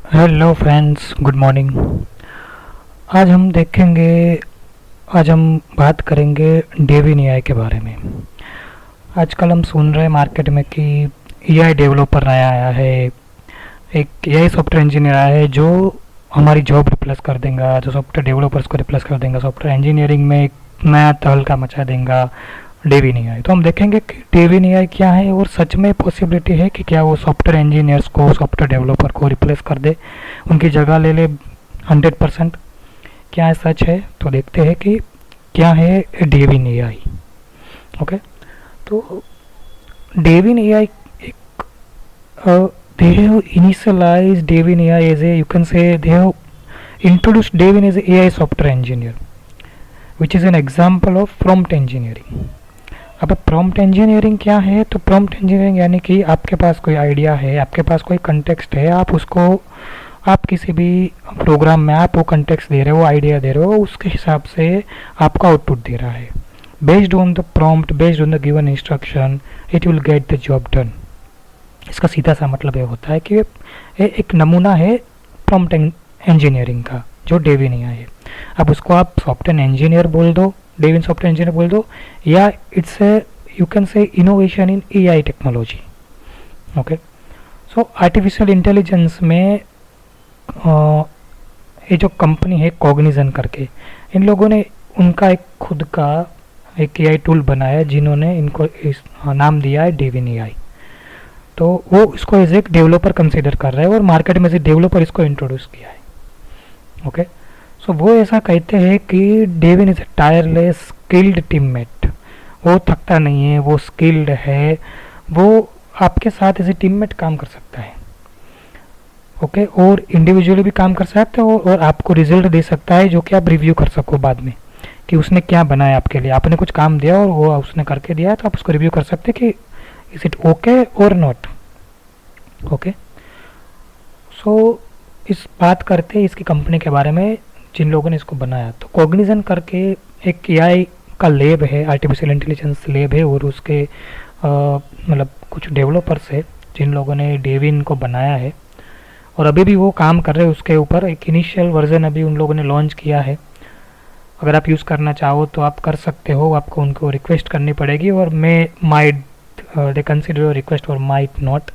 Hello friends, good morning. आज हम बात करेंगे डेविन एआई के बारे में। आजकल हम सुन रहे हैं मार्केट में कि एआई डेवलपर नया आया है, एक एआई सॉफ्टवेयर इंजीनियर आया है जो हमारी जॉब रिप्लेस कर देगा, जो सॉफ्टवेयर डेवलपर्स को रिप्लेस कर देगा, सॉफ्टवेयर इंजीनियरिंग में एक नया तहलका मचा देगा डेविन एआई। तो हम देखेंगे कि डेविन एआई क्या है और सच में पॉसिबिलिटी है कि क्या वो सॉफ्टवेयर इंजीनियर्स को, सॉफ्टवेयर डेवलपर को रिप्लेस कर दे, उनकी जगह ले ले 100%। क्या है, सच है? तो देखते हैं कि क्या है डेविन एआई। ओके, तो डेविन एआई एक they have initialized Devin AI as a, you can say they have introduced Devin as a AI software engineer, which is an example of prompt engineering. अब prompt engineering क्या है? तो prompt engineering यानी कि आपके पास कोई idea है, आपके पास कोई कंटेक्स्ट है, आप किसी भी प्रोग्राम में आप वो कंटेक्स्ट दे रहे हो, आइडिया दे रहे हो, उसके हिसाब से आपका आउटपुट दे रहा है। Based on the prompt, based on the given instruction, it will get the job done. इसका सीधा सा मतलब ये होता है कि ये एक नमूना है प्रॉम्प्ट इंजीनियरिंग का, जो डेविन एआई है। अब उसको आप सॉफ्टवेयर इंजीनियर बोल दो, डेविन सॉफ्टवेयर इंजीनियर बोल दो, या इट्स ए, यू कैन से innovation in AI technology. Okay, so artificial intelligence में ये जो कंपनी है कॉग्निजन करके, इन लोगों ने उनका एक खुद का एक एआई टूल बनाया जिन्होंने इनको इस नाम दिया है डेविन एआई। तो वो इसको एज एक डेवलपर कंसीडर कर रहे हैं और मार्केट में से डेवलपर इसको इंट्रोड्यूस किया है। ओके, सो वो ऐसा कहते हैं कि Devin is a tireless skilled teammate. वो थकता नहीं है, वो स्किल्ड है, वो आपके साथ एज ए टीममेट काम कर सकता है। ओके, और इंडिविजुअली भी काम कर सकते हो और आपको रिजल्ट दे सकता है जो कि आप रिव्यू कर सको बाद में कि उसने क्या बनाया आपके लिए। आपने कुछ काम दिया और वो उसने करके दिया है, तो आप उसको रिव्यू कर सकते हैं कि इज इट ओके और नॉट। ओके, सो इस बात करते हैं इसकी कंपनी के बारे में जिन लोगों ने इसको बनाया। तो कॉग्निजन करके एक एआई का लैब है, आर्टिफिशियल इंटेलिजेंस लैब है, और उसके मतलब कुछ डेवलपर्स है जिन लोगों ने डेविन को बनाया है और अभी भी वो काम कर रहे हैं उसके ऊपर। एक इनिशियल वर्जन अभी उन लोगों ने लॉन्च किया है। अगर आप यूज़ करना चाहो तो आप कर सकते हो, आपको उनको रिक्वेस्ट करनी पड़ेगी, और मैं might they consider your request और माइट नॉट।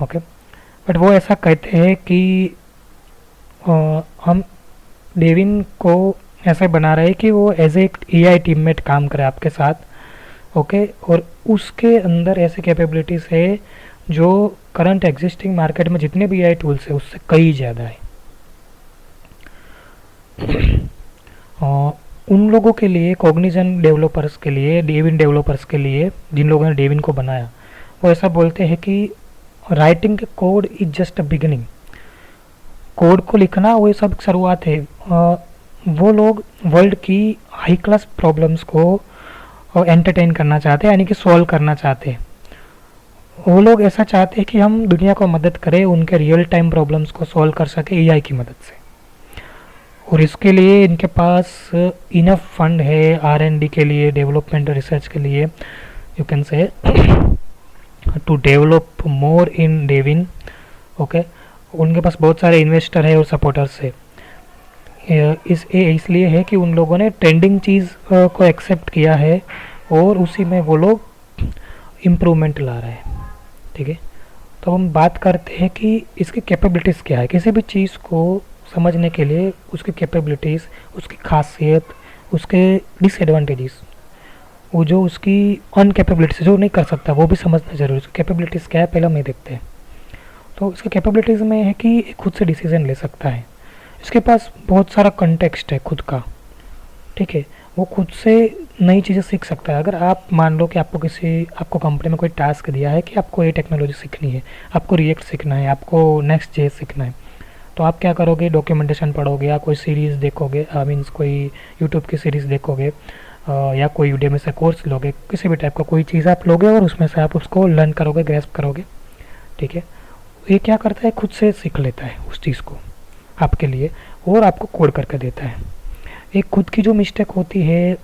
ओके, बट वो ऐसा कहते हैं कि हम डेविन को ऐसे बना रहे हैं कि वो एज ए एआई टीममेट काम करे आपके साथ। ओके, और उसके अंदर ऐसी कैपेबिलिटीज़ है जो करंट एग्जिस्टिंग मार्केट में जितने भी एआई टूल्स है उससे कई ज़्यादा है। उन लोगों के लिए, कॉग्निजन डेवलपर्स के लिए, डेविन डेवलपर्स के लिए जिन लोगों ने डेविन को बनाया, वो ऐसा बोलते हैं कि writing code is just a beginning. Code को लिखना वो सब शुरुआत है। वो लोग वर्ल्ड की हाई क्लास प्रॉब्लम्स को एंटरटेन करना चाहते हैं, यानी कि सॉल्व करना चाहते हैं। वो लोग ऐसा चाहते हैं कि हम दुनिया को मदद करें, उनके रियल टाइम प्रॉब्लम्स को सॉल्व कर सके एआई की मदद से। और इसके लिए इनके पास इनफ फंड है आर&डी के लिए, डेवलपमेंट रिसर्च के लिए, you can say to develop more in Devin. Okay, उनके पास बहुत सारे इन्वेस्टर है और सपोर्टर्स है। इसलिए है कि उन लोगों ने ट्रेंडिंग चीज़ को एक्सेप्ट किया है और उसी में वो लोग इम्प्रूवमेंट ला रहे हैं। ठीक है, तो हम बात करते हैं कि इसकी कैपेबिलिटीज़ क्या है। किसी भी चीज़ को समझने के लिए उसकी कैपेबिलिटीज़, उसकी खासियत, उसके डिसएडवांटेजेस, वो जो उसकी अनकैपेबिलिटीज जो नहीं कर सकता वो भी समझना जरूरी है। उसकी कैपेबिलिटीज़ क्या है पहले हम ये देखते हैं। तो इसके कैपेबिलिटीज़ में है कि खुद से डिसीजन ले सकता है, इसके पास बहुत सारा कंटेक्स्ट है खुद का। ठीक है, वो खुद से नई चीज़ें सीख सकता है। अगर आप मान लो कि आपको कंपनी में कोई टास्क दिया है कि आपको ये टेक्नोलॉजी सीखनी है, आपको रिएक्ट सीखना है, आपको नेक्स्ट जे सीखना है, तो आप क्या करोगे? डॉक्यूमेंटेशन पढ़ोगे या कोई सीरीज़ देखोगे, मीन्स कोई यूट्यूब की सीरीज़ देखोगे, या कोई यूडेमी से कोर्स लोगे, किसी भी टाइप का कोई चीज़ आप लोगे और उसमें से आप उसको लर्न करोगे, ग्रैस्प करोगे। ठीक है, ये क्या करता है? खुद से सीख लेता है उस चीज़ को आपके लिए और आपको कोड करके देता है। एक खुद की जो मिस्टेक होती है,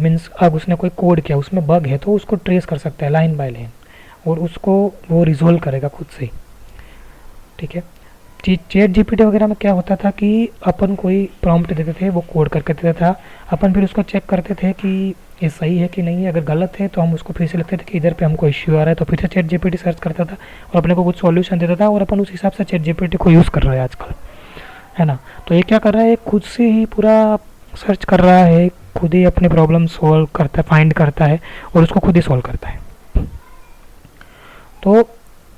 मीन्स अब उसने कोई कोड किया, उसमें बग है, तो उसको ट्रेस कर सकता है लाइन बाय लाइन और उसको वो रिजोल्व करेगा खुद से। ठीक है, चैट जीपीटी वगैरह में क्या होता था कि अपन कोई प्रॉम्प्ट देते थे, वो कोड करके देता था, अपन फिर उसको चेक करते थे कि ये सही है कि नहीं है। अगर गलत है तो हम उसको फिर से लिखते थे कि इधर पे हमको इश्यू आ रहा है, तो फिर से चैट जीपीटी सर्च करता था और अपने को कुछ सॉल्यूशन देता था, और अपन उस हिसाब से चैट जीपीटी को यूज़ कर रहे हैं आजकल, है ना। तो ये क्या कर रहा है, खुद से ही पूरा सर्च कर रहा है, खुद ही अपनी प्रॉब्लम सॉल्व करता है, फाइंड करता है और उसको खुद ही सॉल्व करता है। तो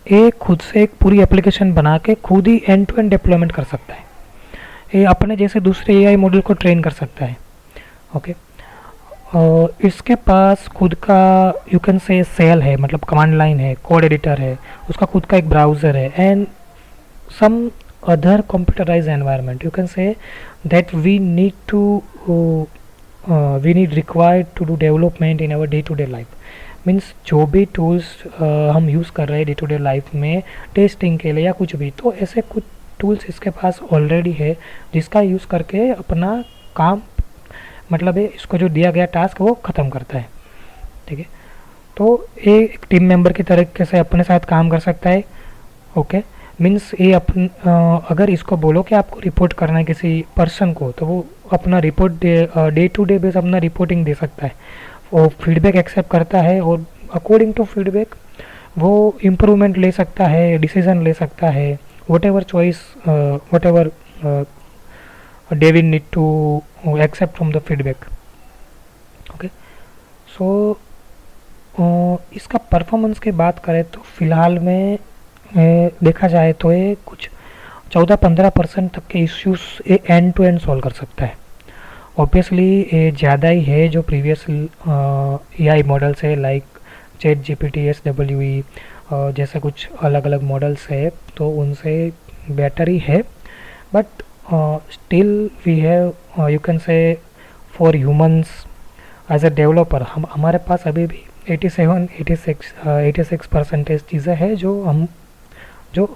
ये खुद से एक पूरी एप्लीकेशन बना के खुद ही एंड टू एंड डिप्लॉयमेंट कर सकता है। ये अपने जैसे दूसरे एआई मॉडल को ट्रेन कर सकता है। ओके, इसके पास खुद का यू कैन से सेल है, मतलब कमांड लाइन है, कोड एडिटर है, उसका खुद का एक ब्राउज़र है, and some other computerized environment, you can say that we need required to do development in our day to day life, means जो भी टूल्स हम यूज़ कर रहे हैं डे टू डे लाइफ में टेस्टिंग के लिए या कुछ भी, तो ऐसे कुछ टूल्स इसके पास ऑलरेडी है जिसका यूज़ करके अपना काम, मतलब है इसको जो दिया गया टास्क वो ख़त्म करता है। ठीक है, तो ये एक टीम मेंबर की तरीके से अपने साथ काम कर सकता है। ओके, मीन्स ये अगर इसको बोलो कि आपको रिपोर्ट करना है किसी पर्सन को, तो वो अपना report day to day base अपना रिपोर्टिंग दे सकता है, वो फीडबैक एक्सेप्ट करता है और अकॉर्डिंग टू फीडबैक वो इम्प्रूवमेंट ले सकता है, डिसीजन ले सकता है, whatever choice whatever David need to accept from the feedback. Okay, so इसका परफॉर्मेंस की बात करें तो फ़िलहाल में देखा जाए तो ये कुछ 14-15% तक के इश्यूज ये एंड टू एंड सॉल्व कर सकता है। ऑब्वियसली ये ज़्यादा ही है जो प्रीवियस एआई मॉडल्स है, लाइक चैट जीपीटी, SWE जैसे कुछ अलग अलग मॉडल्स है, तो उनसे बेटर ही है। But still we have you can say for humans as a developer हमारे पास अभी भी 86% चीज़ें हैं जो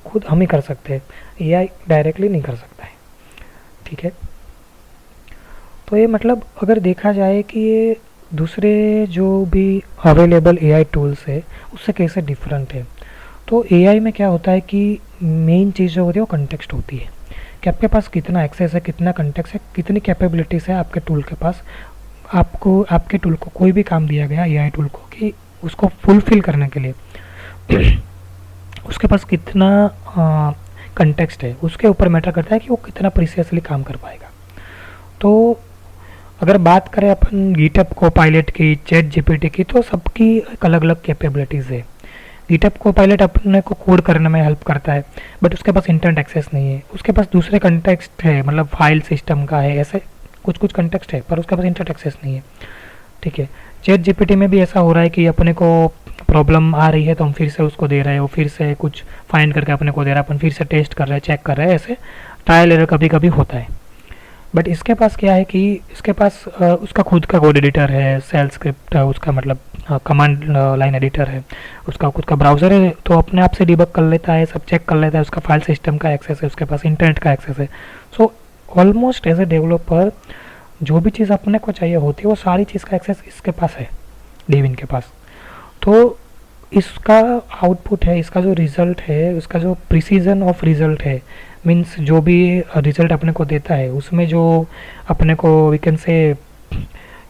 खुद हम ही कर सकते हैं, एआई डायरेक्टली नहीं कर सकता है। ठीक है, तो ये मतलब अगर देखा जाए कि ये दूसरे जो भी अवेलेबल एआई टूल्स है उससे कैसे डिफरेंट है, तो एआई में क्या होता है कि मेन चीज़ जो होती है वो कंटेक्स्ट होती है, कि आपके पास कितना एक्सेस है, कितना कंटेक्स्ट है, कितनी कैपेबिलिटीज़ है आपके टूल के पास। आपको आपके टूल को कोई भी काम दिया गया एआई टूल को कि उसको फुलफिल करने के लिए उसके पास कितना कंटेक्स्ट है, उसके ऊपर मैटर करता है कि वो कितना प्रीसियसली काम कर पाएगा। तो अगर बात करें अपन गिटहब कोपायलट की, चैट जीपीटी की, तो सबकी एक अलग अलग कैपेबिलिटीज़ है। गिटहब कोपायलट अपने को कोड करने में हेल्प करता है, बट उसके पास इंटरनेट एक्सेस नहीं है, उसके पास दूसरे कंटेक्स्ट है, मतलब फाइल सिस्टम का है, ऐसे कुछ कंटेक्स्ट है, पर उसके पास इंटरनेट एक्सेस नहीं है। ठीक है, चैट जीपीटी में भी ऐसा हो रहा है कि अपने को प्रॉब्लम आ रही है तो हम फिर से उसको दे रहे हैं, वो फिर से कुछ फाइंड करके अपने को दे रहा है, अपन फिर से टेस्ट कर रहे हैं, चेक कर रहे हैं, ऐसे ट्रायल एरर कभी कभी होता है। बट इसके पास क्या है कि इसके पास उसका खुद का कोड एडिटर है, सेल स्क्रिप्ट है, उसका मतलब कमांड लाइन एडिटर है, उसका खुद का ब्राउज़र है, तो अपने आप से डिबग कर लेता है, सब चेक कर लेता है, उसका फाइल सिस्टम का एक्सेस है, उसके पास इंटरनेट का एक्सेस है। So almost as a developer जो भी चीज़ अपने को चाहिए होती है वो सारी चीज़ का एक्सेस इसके पास है, डेविन के पास। तो इसका आउटपुट है, इसका जो रिज़ल्ट है, उसका जो प्रिसीजन ऑफ रिज़ल्ट है, मीन्स जो भी रिज़ल्ट अपने को देता है उसमें जो अपने को वी कैन से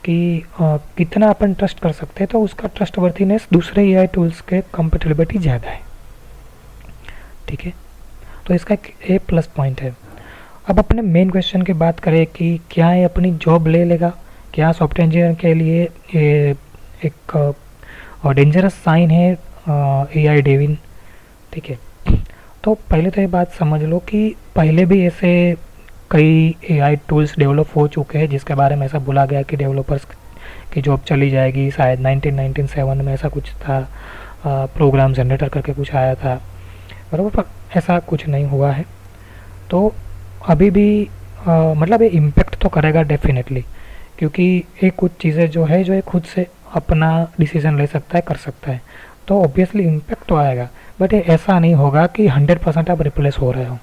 कि कितना अपन ट्रस्ट कर सकते हैं, तो उसका ट्रस्ट वर्थीनेस दूसरे एआई टूल्स के कंपेटेबिलिटी ज़्यादा है। ठीक है, तो इसका एक प्लस पॉइंट है। अब अपने मेन क्वेश्चन की बात करें कि क्या ये अपनी जॉब ले लेगा, क्या सॉफ्टवेयर इंजीनियर के लिए ये एक डेंजरस साइन है एआई डेविन। ठीक है, तो पहले तो ये बात समझ लो कि पहले भी ऐसे कई एआई टूल्स डेवलप हो चुके हैं जिसके बारे में ऐसा बोला गया कि डेवलपर्स की जॉब चली जाएगी। शायद 1997 में ऐसा कुछ था, प्रोग्राम जनरेटर करके कुछ आया था, बराबर, पर ऐसा कुछ नहीं हुआ है। तो अभी भी मतलब ये इम्पेक्ट तो करेगा डेफिनेटली, क्योंकि ये कुछ चीज़ें जो है जो ये खुद से अपना डिसीजन ले सकता है, कर सकता है, तो ऑब्वियसली इम्पेक्ट तो आएगा। बट ये ऐसा नहीं होगा कि 100% आप रिप्लेस हो रहे हो।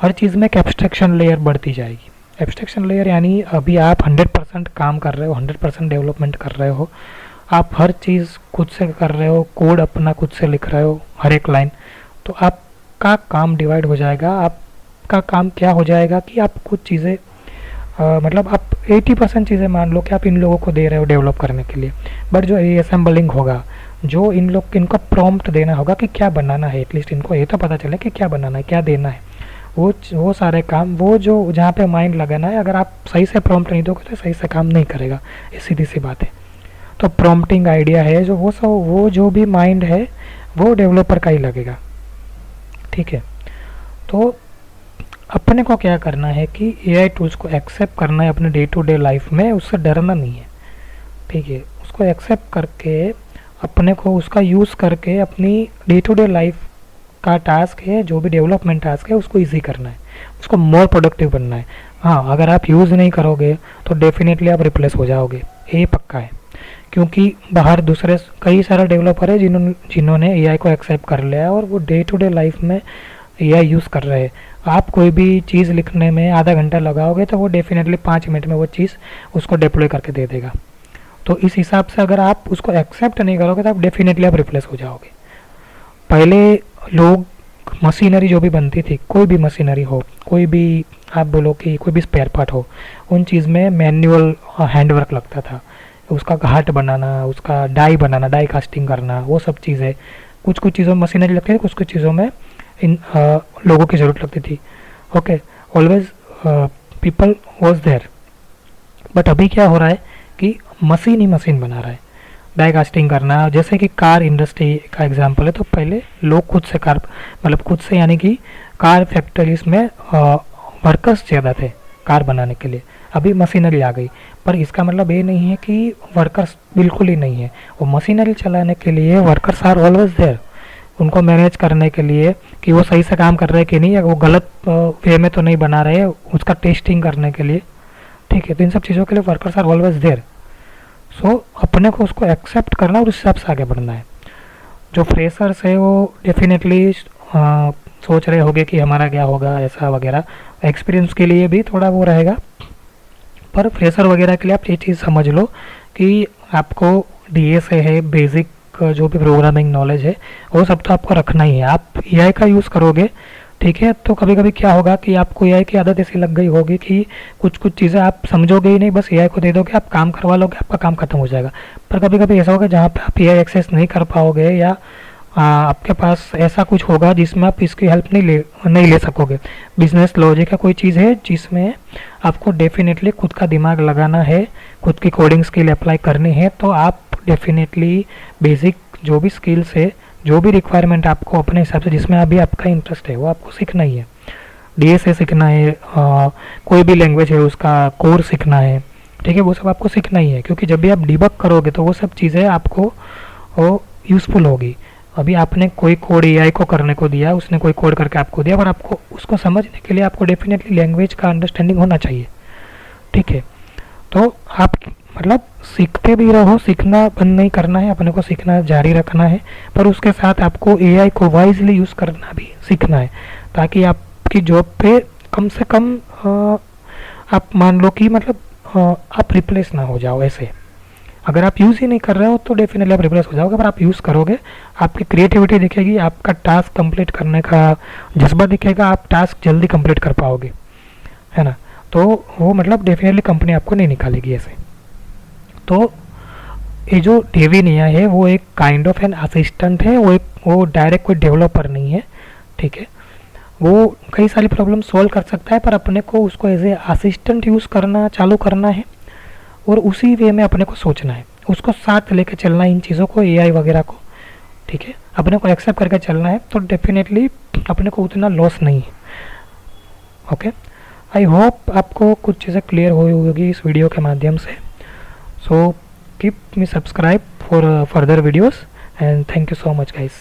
हर चीज़ में एक एब्स्ट्रैक्शन लेयर बढ़ती जाएगी। एब्स्ट्रैक्शन लेयर यानी अभी आप 100% काम कर रहे हो, 100% डेवलपमेंट कर रहे हो, आप हर चीज़ खुद से कर रहे हो, कोड अपना खुद से लिख रहे हो हर एक लाइन, तो आपका काम डिवाइड हो जाएगा। आप इसका काम क्या हो जाएगा कि आप कुछ चीज़ें मतलब आप 80% चीज़ें मान लो कि आप इन लोगों को दे रहे हो डेवलप करने के लिए, बट जो रीअसेंबलिंग होगा, जो इन लोग इनको प्रॉम्प्ट देना होगा कि क्या बनाना है, एटलीस्ट इनको ये तो पता चले कि क्या बनाना है, क्या देना है, वो सारे काम, वो जो जहाँ पे माइंड लगाना है, अगर आप सही से प्रॉम्प्ट नहीं दोगे तो सही से काम नहीं करेगा, ये सीधी सी बात है। तो प्रॉम्प्टिंग आइडिया है जो वो जो भी माइंड है वो डेवलपर का ही लगेगा, ठीक है। तो अपने को क्या करना है कि एआई टूल्स को एक्सेप्ट करना है अपने डे टू डे लाइफ में, उससे डरना नहीं है, ठीक है। उसको एक्सेप्ट करके अपने को उसका यूज़ करके अपनी डे टू डे लाइफ का टास्क है, जो भी डेवलपमेंट टास्क है, उसको इजी करना है, उसको मोर प्रोडक्टिव बनना है। हाँ, अगर आप यूज़ नहीं करोगे तो डेफिनेटली आप रिप्लेस हो जाओगे, ये पक्का है। क्योंकि बाहर दूसरे कई सारे डेवलपर है जिन्होंने एआई को एक्सेप्ट कर लिया है और वो डे टू डे लाइफ में एआई यूज़ कर रहे हैं। आप कोई भी चीज़ लिखने में आधा घंटा लगाओगे तो वो डेफिनेटली 5 मिनट में वो चीज़ उसको डिप्लॉय करके दे देगा। तो इस हिसाब से अगर आप उसको एक्सेप्ट नहीं करोगे तो आप डेफिनेटली आप रिप्लेस हो जाओगे। पहले लोग मशीनरी जो भी बनती थी, कोई भी मशीनरी हो, कोई भी आप बोलो कि कोई भी स्पेयर पार्ट हो, उन चीज़ में मैनुअल हैंडवर्क लगता था। उसका घाट बनाना, उसका डाई बनाना, डाई कास्टिंग करना, वो सब चीज़ें, कुछ कुछ चीज़ों में मशीनरी लगती थी, कुछ कुछ चीज़ों में इन लोगों की ज़रूरत लगती थी। Okay, always people was there. But अभी क्या हो रहा है कि मशीन ही मशीन बना रहा है डाई कास्टिंग करना। जैसे कि कार इंडस्ट्री का एग्जांपल है, तो पहले लोग खुद से कार, मतलब खुद से, यानी कि कार फैक्ट्रीज में वर्कर्स ज़्यादा थे कार बनाने के लिए, अभी मशीनरी आ गई। पर इसका मतलब ये नहीं है कि वर्कर्स बिल्कुल ही नहीं है, वो मशीनरी चलाने के लिए वर्कर्स आर ऑलवेज देयर, उनको मैनेज करने के लिए कि वो सही से काम कर रहे हैं कि नहीं, या वो गलत वे में तो नहीं बना रहे, उसका टेस्टिंग करने के लिए, ठीक है। तो इन सब चीज़ों के लिए वर्कर्स आर ऑलवेज देयर। सो अपने को उसको एक्सेप्ट करना और उस हिसाब से आगे बढ़ना है। जो फ्रेशर्स है वो डेफिनेटली सोच रहे होंगे कि हमारा क्या होगा, ऐसा वगैरह, एक्सपीरियंस के लिए भी थोड़ा वो रहेगा। पर फ्रेशर वगैरह के लिए आप ये चीज़ समझ लो कि आपको डीए से है, बेसिक जो भी प्रोग्रामिंग नॉलेज है वो सब तो आपको रखना ही है। आप एआई का यूज़ करोगे, ठीक है, तो कभी कभी क्या होगा कि आपको एआई की आदत ऐसी लग गई होगी कि कुछ कुछ चीज़ें आप समझोगे ही नहीं, बस एआई को दे दोगे, आप काम करवा लोगे, आपका काम खत्म हो जाएगा। पर कभी कभी ऐसा होगा जहाँ पे आप एआई एक्सेस नहीं कर पाओगे, या आपके पास ऐसा कुछ होगा जिसमें आप इसकी हेल्प नहीं ले सकोगे। बिजनेस लॉजिक का कोई चीज़ है जिसमें आपको डेफिनेटली खुद का दिमाग लगाना है, खुद की कोडिंग स्किल अप्लाई करनी है, तो आप डेफिनेटली बेसिक जो भी स्किल्स है, जो भी रिक्वायरमेंट आपको अपने हिसाब से जिसमें अभी आपका इंटरेस्ट है वो आपको सीखना ही है। डीएसए सीखना है, कोई भी लैंग्वेज है उसका कोर सीखना है, ठीक है, वो सब आपको सीखना ही है। क्योंकि जब भी आप डिबग करोगे तो वो सब चीज़ें आपको वो यूज़फुल होगी। अभी आपने कोई कोड एआई को करने को दिया, उसने कोई कोड करके आपको दिया, पर आपको उसको समझने के लिए आपको डेफिनेटली लैंग्वेज का अंडरस्टैंडिंग होना चाहिए, ठीक है। तो आप मतलब सीखते भी रहो, सीखना बंद नहीं करना है, अपने को सीखना जारी रखना है, पर उसके साथ आपको एआई को वाइजली यूज़ करना भी सीखना है, ताकि आपकी जॉब पे कम से कम आप मान लो कि मतलब आप रिप्लेस ना हो जाओ। ऐसे अगर आप यूज़ ही नहीं कर रहे हो तो डेफिनेटली आप रिप्लेस हो जाओगे, पर आप यूज़ करोगे, आपकी क्रिएटिविटी दिखेगी, आपका टास्क कंप्लीट करने का जज्बा दिखेगा, आप टास्क जल्दी कंप्लीट कर पाओगे, है ना। तो वो मतलब डेफिनेटली कंपनी आपको नहीं निकालेगी ऐसे। तो ये जो डेविनिया है वो एक काइंड ऑफ एन असिस्टेंट है, वो डायरेक्ट कोई डेवलपर नहीं है, ठीक है। वो कई सारी प्रॉब्लम सॉल्व कर सकता है, पर अपने को उसको एज ए असिस्टेंट यूज़ करना चालू करना है और उसी वे में अपने को सोचना है, उसको साथ लेके चलना है इन चीज़ों को, एआई वगैरह को, ठीक है, अपने को एक्सेप्ट करके चलना है। तो डेफिनेटली अपने को उतना लॉस नहीं है। ओके, आई होप आपको कुछ चीज़ें क्लियर हुई होगी इस वीडियो के माध्यम से। So keep me subscribe for further videos and thank you so much guys.